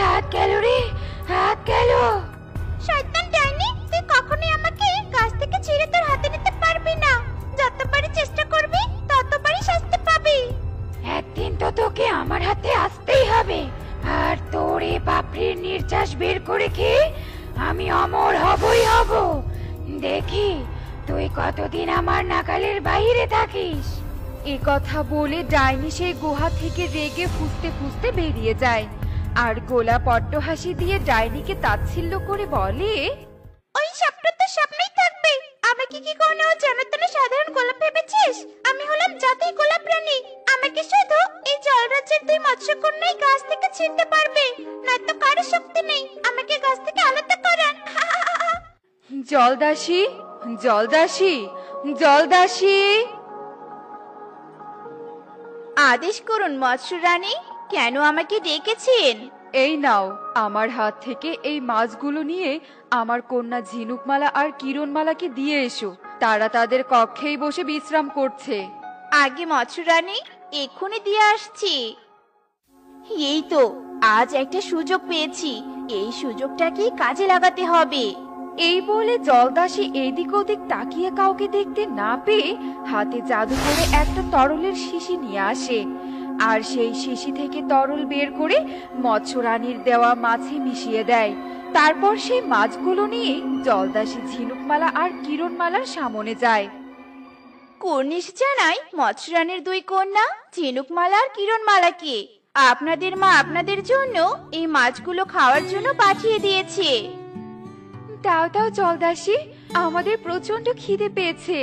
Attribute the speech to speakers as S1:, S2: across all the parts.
S1: হাত গেল রে, হাত গেল।
S2: শয়তান ডাইনি, তুই কখনোই আমাকে গাছ থেকে ছিঁড়ে তোর হাতে নিতে পারবি না। যতবারই চেষ্টা করবি ততবারই শাস্তি পাবি।
S1: একদিন তো তোকে আমার হাতে আসতেই হবে, আর তোর এ পাপড়ির নির্যাস বের করে খেয়ে আমি অমর হবই হব। দেখি তুই কতদিন আমার নাগালের বাইরে থাকিস।
S3: এ কথা বলে ডাইনি সেই গুহা থেকে রেগে ফুঁসতে ফুঁসতে বেরিয়ে যায়। আর গোলাপ অট্ট হাসি দিয়ে ডাইনিকে তাচ্ছিল্য করে বলে,
S2: ওই সাপটা তো সামনেই থাকবে। আমাকে কি কোনো জনতনে সাধারণ গোলাপ ভেবেছিস? আমি হলাম জাতি গোলাপ রানী। আমাকে শুধু এই জলরাজ্যের দুই মৎস্যকন্যাই গাছ থেকে ছিঁড়তে পারবে, নয়তো কারো শক্তি নেই আমাকে গাছ থেকে আলাদা করার।
S3: জলদাসী, জলদাসী, জলদাসী।
S2: আদেশ করুন মৎস্য রানী, কেন আমাকে ডেকেছেন?
S3: এই নাও, আমার হাত থেকে এই মাছগুলো নিয়ে আমার কন্যা ঝিনুকমালা আর কিরণমালাকে দিয়ে এসো। তারা তাদের কক্ষেই বসে বিশ্রাম করছে।
S2: আগে মৎস্য রানী, এক্ষুনি দিয়ে আসছি। এই তো, আজ একটা সুযোগ পেয়েছি, এই সুযোগটাকে কাজে লাগাতে হবে।
S3: এই বলে জলদাসী এদিক ওদিক তাকিয়ে কাউকে দেখতে না পেয়ে হাতে জাদু করে একটা তরলের শিশি নিয়ে আসে। আর সেই শিশি থেকে তরল বের করে মৎস্য রানীর দেওয়া মাছে মিশিয়ে দেয়। তারপর সেই মাছগুলো নিয়ে জলদাসী ঝিনুকমালা আর কিরণমালার সামনে যায়।
S2: কর্নিশ জানাই মৎস্য রানীর দুই কন্যা ঝিনুকমালা আর কিরণমালাকে, আপনাদের মা আপনাদের জন্য এই মাছগুলো খাওয়ার জন্য পাঠিয়ে দিয়েছে।
S3: দাও দাও জলদাসী, আমাদের প্রচন্ড খিদে পেয়েছে।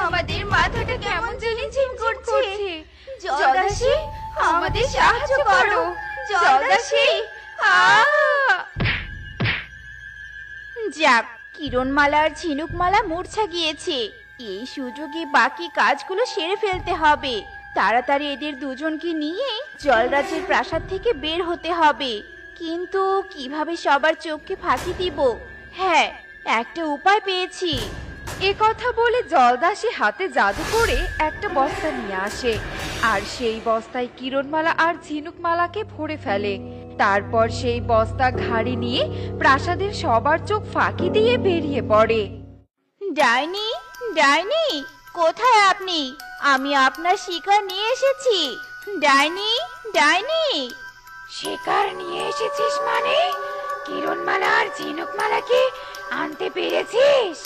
S2: আমাদের মাথাটা কেমন ঝিমঝিম করছে। জলদাসী, আমাদের সাহায্য করো। জলদাসী, যাক, কিরণমালা আর ঝিনুকমালা মূর্ছা গিয়েছে। এই সুযোগে বাকি কাজগুলো সেরে ফেলতে হবে। তাড়াতাড়ি এদের দুজনকে নিয়ে জলরাজ্যের প্রাসাদ থেকে বের হতে হবে। কিন্তু কিভাবে সবার চোখকে ফাঁকি দিব? হ্যাঁ, একটা উপায় পেয়েছি।
S3: এ কথা বলে জলদাসী হাতে জাদু করে একটা বস্তা নিয়ে আসে। আর সেই বস্তায় কিরণমালা আর ঝিনুকমালাকে ভরে ফেলে। তারপর সেই বস্তা ঘাড়ে নিয়ে প্রাসাদের সবার চোখ ফাঁকি দিয়ে বেরিয়ে পড়ে।
S2: ডাইনি, ডাইনি, কোথায় আপনি? আমি আপনার শিকার নিয়ে এসেছি। ডাইনি, ডাইনি।
S1: শিকার নিয়ে এসেছিস মানে? কিরণমালা আর ঝিনুকমালাকে আনতে পেরেছিস?